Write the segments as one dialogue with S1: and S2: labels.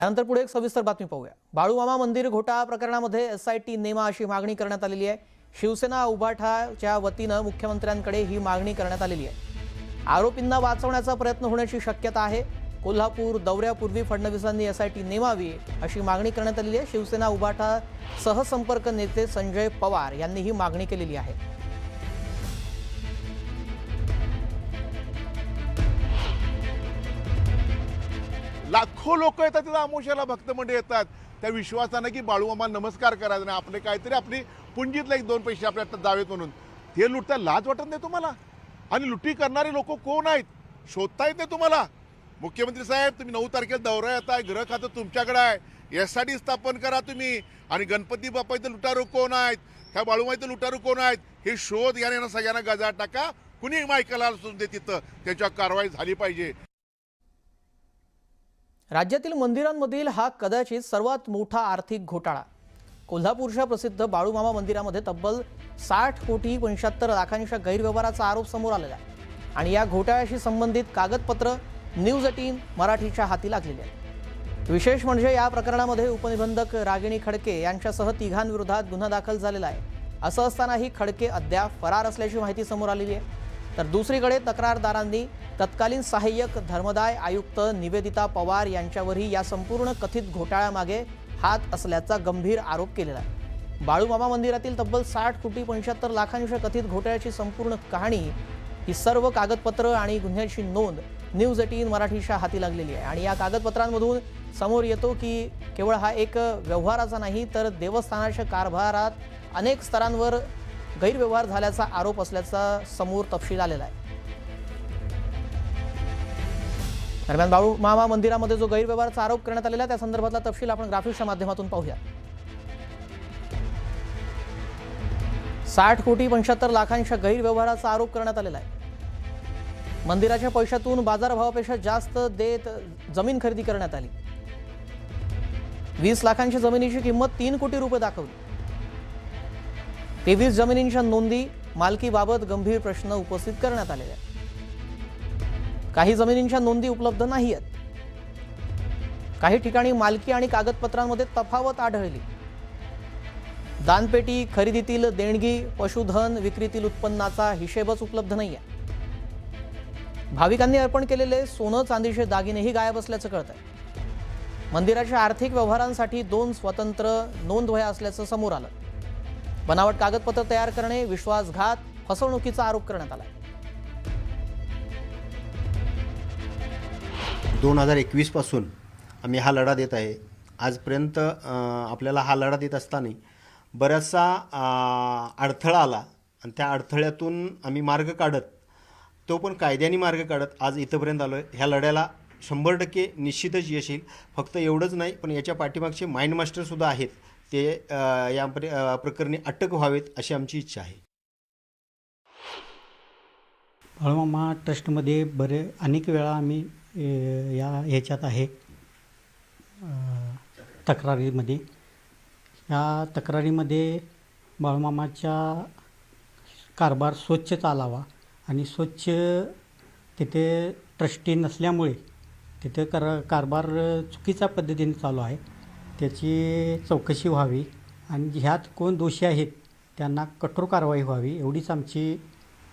S1: त्यानंतर पुढे एक सविस्तर बातमी पाहूया। बाळूमामा मंदिर घोटाळा प्रकरणामध्ये एसआयटी नेमा अशी मागणी करण्यात आलेली आहे। शिवसेना उभाठाच्या वतीनं मुख्यमंत्र्यांकडे ही मागणी करण्यात आलेली आहे। आरोपींना वाचवण्याचा प्रयत्न होण्याची शक्यता आहे। कोल्हापूर दौऱ्यापूर्वी फडणवीसांनी एसआयटी नेमावी अशी मागणी करण्यात आलेली आहे। शिवसेना उभाठा सहसंपर्क नेते संजय पवार यांनी ही मागणी केलेली आहे।
S2: लाखो लोक येतात तिथं आमोशाला, भक्त मंडळी येतात त्या विश्वासानं की बाळूमामा नमस्कार करायचं नाही, आपले काहीतरी आपली पुंजीतले एक दोन पैसे आपल्या जावेत म्हणून ते लुटता लाज वाटत नाही तुम्हाला? आणि लुटी करणारे लोक कोण आहेत शोधता येत नाही तुम्हाला? मुख्यमंत्री साहेब, तुम्ही 9 तारखेला दौरा येताय, गृह खातं तुमच्याकडे आहे, एसआयटी स्थापन करा तुम्ही। आणि गणपती बाप्पा इथं लुटारू कोण आहेत, त्या बाळूमामा इथं लुटारू कोण आहेत हे शोध याने सगळ्यांना गजा टाका। कुणी मायकाला असून दे तिथं त्याच्यावर कारवाई झाली पाहिजे।
S1: राज्यातील मंदिरांमधील हा कदाचित सर्वात मोठा आर्थिक घोटाळा। कोल्हापूरच्या प्रसिद्ध बाळूमामा मंदिरामध्ये तब्बल 60,75,00,000च्या गैरव्यवहाराचा आरोप समोर आलेला आहे आणि या घोटाळ्याशी संबंधित कागदपत्र न्यूज 18 मराठीच्या हाती लागलेली आहेत। विशेष म्हणजे या प्रकरणामध्ये उपनिबंधक रागिणी खडके यांच्यासह तिघांविरोधात गुन्हा दाखल झालेला आहे। असं असतानाही खडके अद्याप फरार असल्याची माहिती समोर आलेली आहे। तर दुसरीकडे तक्रारदारांनी तत्कालीन सहाय्यक धर्मदाय आयुक्त निवेदिता पवार यांच्यावरही या संपूर्ण कथित घोटाळ्यामागे हात असल्याचा गंभीर आरोप केलेला आहे। बाळूमामा मंदिरातील तब्बल 60,75,00,000च्या कथित घोटाळ्याची संपूर्ण कहाणी ही सर्व कागदपत्र आणि गुन्ह्याची नोंद न्यूज 18 मराठीच्या हाती लागलेली आहे। आणि या कागदपत्रांमधून समोर येतो की केवळ हा एक व्यवहाराचा नाही तर देवस्थानाच्या कारभारात अनेक स्तरांवर गैरव्यवहार झाल्याचा आरोप असल्याचा समोर तपशील आलेला आहे। दरम्यान बाळूमामा मंदिरामध्ये जो गैरव्यवहाराचा आरोप करण्यात आलेला त्या संदर्भातला तपशील आपण ग्राफिक्सच्या माध्यमातून पाहूया। 60,75,00,000च्या गैरव्यवहाराचा आरोप करण्यात आलेला आहे। मंदिराच्या पैशातून बाजारभावापेक्षा जास्त देत जमीन खरेदी करण्यात आली। 20 लाखांच्या जमिनीची किंमत 3 कोटी रुपये दाखवली। 23 जमिनींच्या नोंदी मालकीबाबत गंभीर प्रश्न उपस्थित करण्यात आलेले आहेत। काही जमिनींच्या नोंदी उपलब्ध नाही आहेत। काही ठिकाणी मालकी आणि कागदपत्रांमध्ये तफावत आढळली। दानपेटी, खरेदीतील देणगी, पशुधन विक्रीतील उत्पन्नाचा हिशेबच उपलब्ध नाही आहे। भाविकांनी अर्पण केलेले सोनं चांदीचे दागिनेही गायब असल्याचं कळतंय। मंदिराच्या आर्थिक व्यवहारांसाठी 2 स्वतंत्र नोंदवह्या असल्याचं समोर आलं। बनावट कागदपत्र तयार करणे, विश्वासघात, फसवणुकीचा आरोप करण्यात आला।
S3: 2021 पासून आम्ही हा लढा देत आहे। आजपर्यंत आपल्याला हा लढा देत असताना बराचसा अडथळा आला आणि त्या अडथळ्यातून आम्ही मार्ग काढत, तो पण कायद्याने मार्ग काढत आज इथंपर्यंत आलो आहे। ह्या लढ्याला 100% निश्चितच यश येईल। फक्त एवढंच नाही, पण याच्या पाठीमागचे माइंड मास्टरसुद्धा आहेत, ते या प्रकरणी अटक व्हावेत अशी आमची इच्छा आहे।
S4: बाळूमामा ट्रस्टमध्ये अनेक वेळा आम्ही ह्याच्यात आहे तक्रारीमध्ये। या तक्रारीमध्ये बाळूमामाचा कारभार स्वच्छ चालावा आणि स्वच्छ तिथे ट्रस्टी नसल्यामुळे तिथे कारभार चुकीच्या पद्धतीने चालू आहे, त्याची चौकशी व्हावी आणि ह्यात कोण दोषी आहेत त्यांना कठोर कारवाई व्हावी एवढीच आमची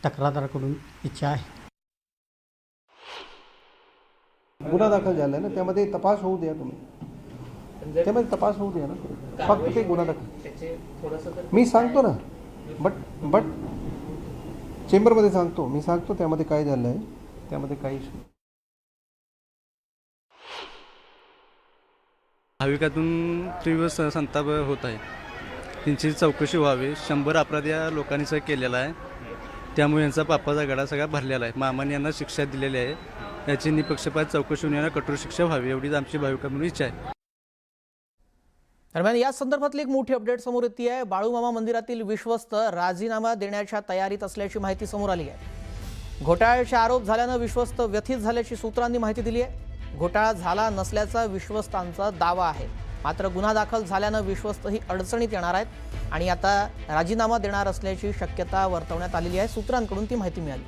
S4: तक्रारदाराकडून इच्छा आहे।
S5: गुन्हा दाखल झाला आहे ना, त्यामध्ये तपास होऊ द्या, तुम्ही त्यामध्ये तपास होऊ द्या ना, फक्त ते गुन्हा दाखल मी सांगतो ना, बट चेंबरमध्ये सांगतो, मी सांगतो त्यामध्ये काय झालं आहे, त्यामध्ये काही इशू।
S6: भाविकातून तीव्र संताप होत आहे, त्यांची चौकशी व्हावी। 100 अपराध या लोकांनी केलेला आहे, त्यामुळे यांचा पापाचा गडा सगळा भरलेला आहे। मामाने यांना शिक्षा दिलेली आहे, याची निपक्षपात चौकशी होऊन यांना कठोर शिक्षा व्हावी एवढीच आमची भाविकांकडून इच्छा आहे।
S1: दरम्यान या संदर्भातली एक मोठी अपडेट समोर येते आहे। बाळूमामा मंदिरातील विश्वस्त राजीनामा देण्याच्या तयारीत असल्याची माहिती समोर आली आहे। घोटाळ्याचे आरोप झाल्यानं विश्वस्त व्यथित झाल्याची सूत्रांनी माहिती दिली आहे। घोटाळा झाला नसल्याचा विश्वस्तांचा दावा आहे, मात्र गुन्हा दाखल झाल्यानं विश्वस्तही अडचणीत येणार आहेत आणि आता राजीनामा देणार असल्याची शक्यता वर्तवण्यात आलेली आहे। सूत्रांकडून ती माहिती मिळाली।